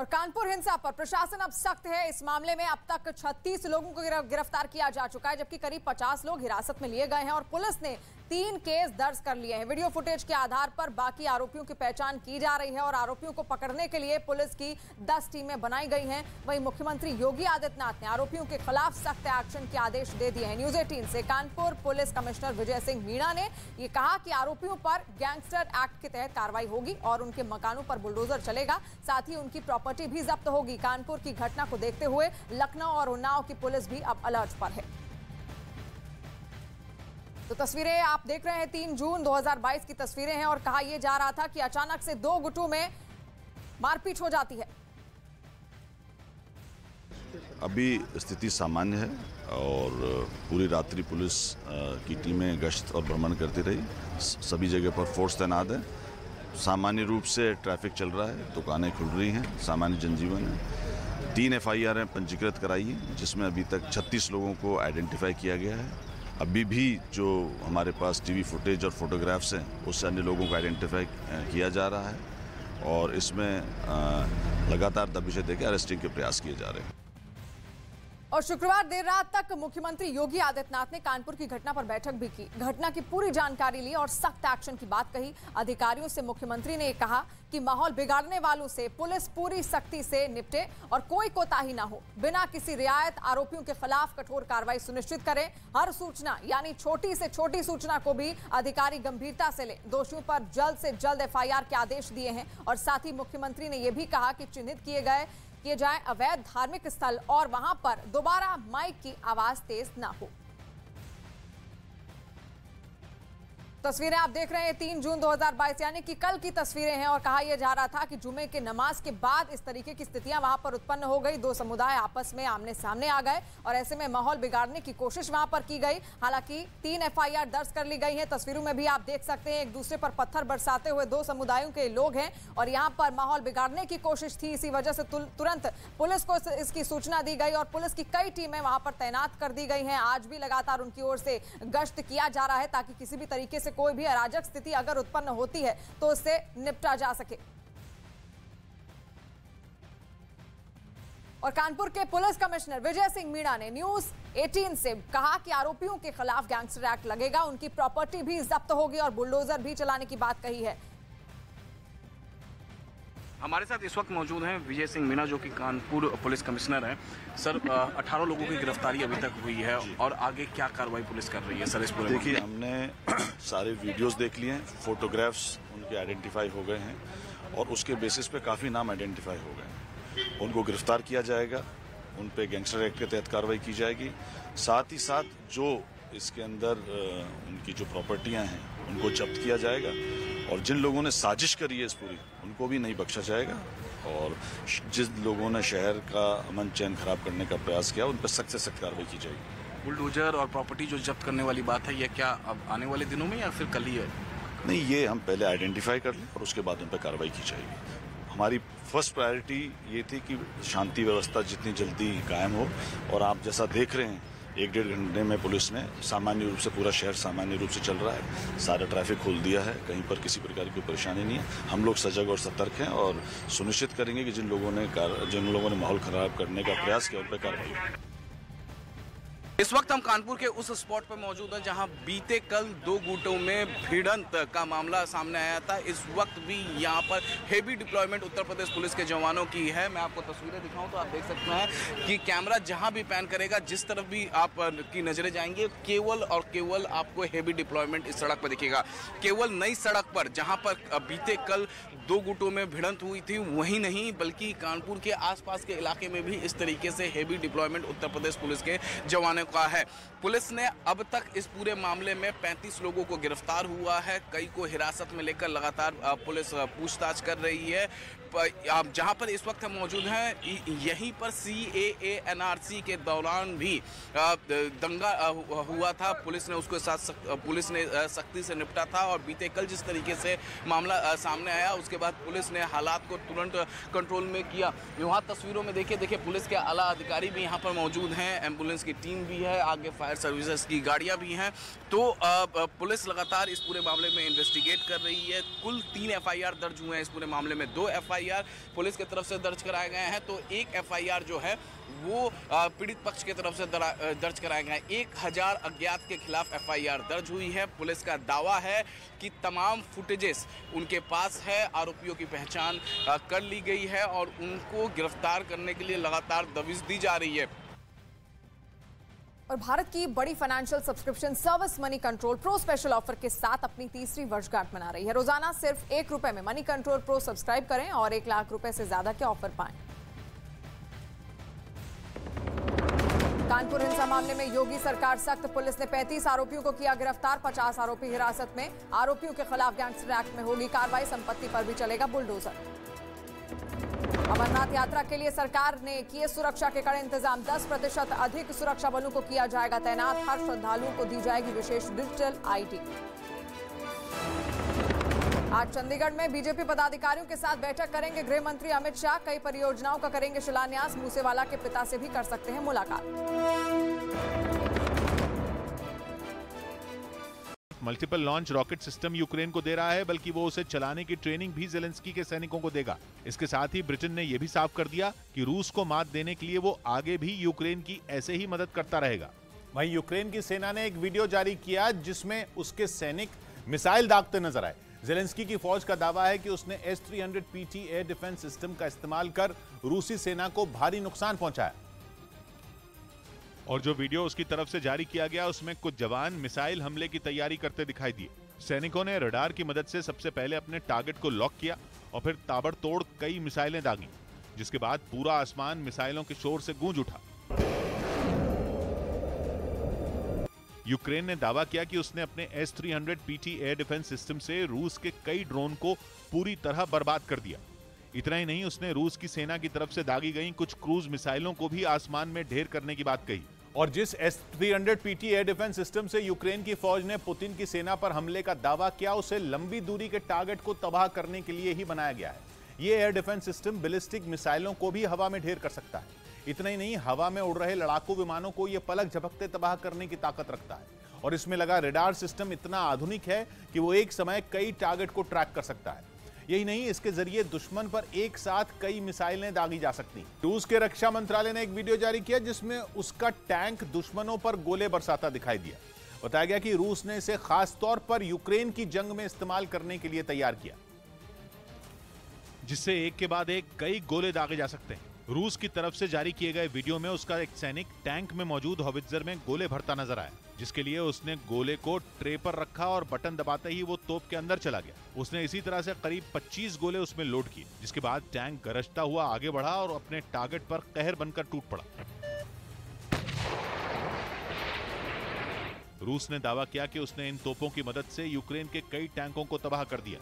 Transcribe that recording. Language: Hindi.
और कानपुर हिंसा पर प्रशासन अब सख्त है। इस मामले में अब तक 36 लोगों को गिरफ्तार किया जा चुका है, जबकि करीब 50 लोग हिरासत में लिए गए हैं और पुलिस ने 3 केस दर्ज कर लिए हैं। वीडियो फुटेज के आधार पर बाकी आरोपियों की पहचान की जा रही है और आरोपियों को पकड़ने के लिए पुलिस की 10 टीमें बनाई गई हैं। वहीं मुख्यमंत्री योगी आदित्यनाथ ने आरोपियों के खिलाफ सख्त एक्शन के आदेश दे दिए हैं। न्यूज 18 से कानपुर पुलिस कमिश्नर विजय सिंह मीणा ने यह कहा कि आरोपियों पर गैंगस्टर एक्ट के तहत कार्रवाई होगी और उनके मकानों पर बुलडोजर चलेगा, साथ ही उनकी प्रॉपर्टी भी जब्त होगी। कानपुर की घटना को देखते हुए लखनऊ और उन्नाव की पुलिस भी अब अलर्ट पर है। तो तस्वीरें आप देख रहे हैं 3 जून 2022 की तस्वीरें हैं और कहा यह जा रहा था कि अचानक से 2 गुटों में मारपीट हो जाती है। अभी स्थिति सामान्य है और पूरी रात्रि पुलिस की टीमें गश्त और भ्रमण करती रही। सभी जगह पर फोर्स तैनात है। सामान्य रूप से ट्रैफिक चल रहा है, दुकानें खुल रही हैं, सामान्य जनजीवन है। 3 FIR पंजीकृत कराई है, जिसमें अभी तक 36 लोगों को आइडेंटिफाई किया गया है। अभी भी जो हमारे पास टीवी फुटेज और फोटोग्राफ्स हैं, उससे अन्य लोगों को आइडेंटिफाई किया जा रहा है और इसमें लगातार दबिशें देकर अरेस्टिंग के प्रयास किए जा रहे हैं। और शुक्रवार देर रात तक मुख्यमंत्री योगी आदित्यनाथ ने कानपुर की घटना पर बैठक भी की, घटना की पूरी जानकारी ली और सख्त एक्शन की बात कही। अधिकारियों से मुख्यमंत्री ने कहा कि माहौल बिगाड़ने वालों से पुलिस पूरी सख्ती से निपटे और कोई कोताही ना हो। बिना किसी रियायत आरोपियों के खिलाफ कठोर कार्रवाई सुनिश्चित करें। हर सूचना यानी छोटी से छोटी सूचना को भी अधिकारी गंभीरता से लें। दोषियों पर जल्द से जल्द FIR के आदेश दिए हैं और साथ ही मुख्यमंत्री ने यह भी कहा कि चिन्हित किए जाए अवैध धार्मिक स्थल और वहां पर दोबारा माइक की आवाज तेज ना हो। तस्वीरें आप देख रहे हैं 3 जून 2022 यानी कि कल की तस्वीरें हैं और कहा यह जा रहा था कि जुमे के नमाज के बाद इस तरीके की स्थितियां वहां पर उत्पन्न हो गई। 2 समुदाय आपस में आमने सामने आ गए और ऐसे में माहौल बिगाड़ने की कोशिश वहां पर की गई। हालांकि 3 FIR दर्ज कर ली गई हैं। तस्वीरों में भी आप देख सकते हैं एक दूसरे पर पत्थर बरसाते हुए 2 समुदायों के लोग हैं और यहां पर माहौल बिगाड़ने की कोशिश थी। इसी वजह से तुरंत पुलिस को इसकी सूचना दी गई और पुलिस की कई टीमें वहां पर तैनात कर दी गई हैं। आज भी लगातार उनकी ओर से गश्त किया जा रहा है ताकि किसी भी तरीके से कोई भी अराजक स्थिति अगर उत्पन्न होती है तो उससे निपटा जा सके। और कानपुर के पुलिस कमिश्नर विजय सिंह मीणा ने न्यूज 18 से कहा कि आरोपियों के खिलाफ गैंगस्टर एक्ट लगेगा, उनकी प्रॉपर्टी भी जब्त होगी और बुलडोजर भी चलाने की बात कही है। हमारे साथ इस वक्त मौजूद हैं विजय सिंह मीणा, जो कि कानपुर पुलिस कमिश्नर हैं। सर, 18 लोगों की गिरफ्तारी अभी तक हुई है और आगे क्या कार्रवाई पुलिस कर रही है सर इस पूरे? देखिए, हमने सारे वीडियोस देख लिए हैं, फोटोग्राफ्स उनके आइडेंटिफाई हो गए हैं और उसके बेसिस पे काफ़ी नाम आइडेंटिफाई हो गए हैं। उनको गिरफ्तार किया जाएगा, उन पे गैंगस्टर एक्ट के तहत कार्रवाई की जाएगी। साथ ही साथ जो इसके अंदर उनकी जो प्रॉपर्टियां हैं उनको जब्त किया जाएगा और जिन लोगों ने साजिश करी है इस पूरी, उनको भी नहीं बख्शा जाएगा और जिन लोगों ने शहर का अमन चैन खराब करने का प्रयास किया उन पर सख्त से सख्त कार्रवाई की जाएगी। बुलडोजर और प्रॉपर्टी जो जब्त करने वाली बात है, ये क्या अब आने वाले दिनों में या फिर कल ही है? नहीं, ये हम पहले आइडेंटिफाई कर लें और उसके बाद उन पर कार्रवाई की जाएगी। हमारी फर्स्ट प्रायोरिटी ये थी कि शांति व्यवस्था जितनी जल्दी कायम हो और आप जैसा देख रहे हैं 1-1.5 घंटे में पुलिस ने सामान्य रूप से पूरा शहर सामान्य रूप से चल रहा है। सारा ट्रैफिक खोल दिया है, कहीं पर किसी प्रकार की परेशानी नहीं है। हम लोग सजग और सतर्क हैं और सुनिश्चित करेंगे कि जिन लोगों ने माहौल खराब करने का प्रयास किया उन पर कार्रवाई हो। इस वक्त हम कानपुर के उस स्पॉट पर मौजूद हैं जहां बीते कल 2 गुटों में भिड़ंत का मामला सामने आया था। इस वक्त भी यहां पर heavy deployment Uttar Pradesh police के जवानों की है। मैं आपको तस्वीरें दिखाऊं तो आप देख सकते हैं कि कैमरा जहां भी पैन करेगा, जिस तरफ भी आप की नजरें जाएंगे, केवल और केवल आपको हेवी डिप्लॉयमेंट इस सड़क पर दिखेगा। केवल नई सड़क पर जहां पर बीते कल 2 गुटों में भिड़ंत हुई थी, वहीं नहीं बल्कि कानपुर के आसपास के इलाके में भी इस तरीके से heavy deployment Uttar Pradesh police के जवानों का है। पुलिस ने अब तक इस पूरे मामले में 35 लोगों को गिरफ्तार हुआ है। कई को हिरासत में लेकर लगातार पुलिस पूछताछ कर रही है। जहां पर इस वक्त हम मौजूद हैं, यहीं पर CAA NRC के दौरान भी दंगा हुआ था। पुलिस ने उसके साथ सख्ती से निपटा था और बीते कल जिस तरीके से मामला सामने आया, उसके बाद पुलिस ने हालात को तुरंत कंट्रोल में किया। वहाँ तस्वीरों में देखिए पुलिस के आला अधिकारी भी यहाँ पर मौजूद हैं, एम्बुलेंस की टीम भी है, आगे फायर सर्विसेज की गाड़ियाँ भी हैं। तो पुलिस लगातार इस पूरे मामले में इन्वेस्टिगेट कर रही है। कुल 3 FIR दर्ज हुए हैं इस पूरे मामले में। 2 FIR FIR पुलिस की तरफ से दर्ज कराए गए हैं, तो एक FIR जो है वो पीड़ित पक्ष की तरफ से दर्ज कराए गए हैं। 1000 अज्ञात के खिलाफ FIR दर्ज हुई है। पुलिस का दावा है कि तमाम फुटेजेस उनके पास है, आरोपियों की पहचान कर ली गई है और उनको गिरफ्तार करने के लिए लगातार दबिश दी जा रही है। और भारत की बड़ी financial subscription service money control pro special offer के साथ अपनी तीसरी वर्षगांठ मना रही है। रोजाना सिर्फ ₹1 में मनी कंट्रोल प्रो सब्सक्राइब करें और ₹1 लाख से ज्यादा के ऑफर पाएं। कानपुर हिंसा मामले में योगी सरकार सख्त, पुलिस ने 35 आरोपियों को किया गिरफ्तार, 50 आरोपी हिरासत में। आरोपियों के खिलाफ गैंगस्टर एक्ट में होगी कार्रवाई, संपत्ति पर भी चलेगा बुलडोजर। अमरनाथ यात्रा के लिए सरकार ने किए सुरक्षा के कड़े इंतजाम, 10% अधिक सुरक्षा बलों को किया जाएगा तैनात। हर श्रद्धालुओं को दी जाएगी विशेष डिजिटल ID। आज चंडीगढ़ में बीजेपी पदाधिकारियों के साथ बैठक करेंगे गृह मंत्री अमित शाह, कई परियोजनाओं का करेंगे शिलान्यास। मूसेवाला के पिता से भी कर सकते हैं मुलाकात। Multiple launch rocket system Ukraine को दे रहा है, बल्कि वो उसे चलाने की ट्रेनिंग भी ज़ेलेंस्की के सैनिकों को देगा। इसके साथ ही ब्रिटेन ने यह भी साफ कर दिया कि रूस को मात देने के लिए वो आगे भी यूक्रेन की ऐसे ही मदद करता रहेगा। वहीं यूक्रेन की सेना ने एक वीडियो जारी किया जिसमें उसके सैनिक मिसाइल दागते नजर आए। ज़ेलेंस्की की फौज का दावा है कि उसने S-300 PT air defence system का इस्तेमाल कर रूसी सेना को भारी नुकसान पहुंचाया। और जो वीडियो उसकी तरफ से जारी किया गया उसमें कुछ जवान मिसाइल हमले की तैयारी करते दिखाई दिए। सैनिकों ने रडार की मदद से सबसे पहले अपने टारगेट को लॉक किया और फिर ताबड़तोड़ कई मिसाइलें दागी, जिसके बाद पूरा आसमान मिसाइलों के शोर से गूंज उठा। यूक्रेन ने दावा किया कि उसने अपने S-300 PT air defence system से रूस के कई ड्रोन को पूरी तरह बर्बाद कर दिया। इतना ही नहीं, उसने रूस की सेना की तरफ से दागी गई कुछ क्रूज मिसाइलों को भी आसमान में ढेर करने की बात कही। और जिस S-300 PT air defence system से यूक्रेन की फौज ने पुतिन की सेना पर हमले का दावा किया, उसे लंबी दूरी के टारगेट को तबाह करने के लिए ही बनाया गया है। ये एयर डिफेंस सिस्टम बैलिस्टिक मिसाइलों को भी हवा में ढेर कर सकता है। इतना ही नहीं, हवा में उड़ रहे लड़ाकू विमानों को यह पलक झपकते तबाह करने की ताकत रखता है। और इसमें लगा रडार सिस्टम इतना आधुनिक है कि वो एक समय कई टारगेट को ट्रैक कर सकता है। यही नहीं, इसके जरिए दुश्मन पर एक साथ कई मिसाइलें दागी जा सकती। रूस के रक्षा मंत्रालय ने एक वीडियो जारी किया जिसमें उसका टैंक दुश्मनों पर गोले बरसाता दिखाई दिया। बताया गया कि रूस ने इसे खास तौर पर यूक्रेन की जंग में इस्तेमाल करने के लिए तैयार किया, जिससे एक के बाद एक कई गोले दागे जा सकते हैं। रूस की तरफ से जारी किए गए वीडियो में उसका एक सैनिक टैंक में मौजूद हॉवित्जर में गोले भरता नजर आया, जिसके लिए उसने गोले को ट्रे पर रखा और बटन दबाते ही वो तोप के अंदर चला गया। उसने इसी तरह से करीब 25 गोले उसमें लोड किए, जिसके बाद टैंक गरजता हुआ आगे बढ़ा और अपने टारगेट पर कहर बनकर टूट पड़ा। रूस ने दावा किया कि उसने इन तोपों की मदद से यूक्रेन के कई टैंकों को तबाह कर दिया।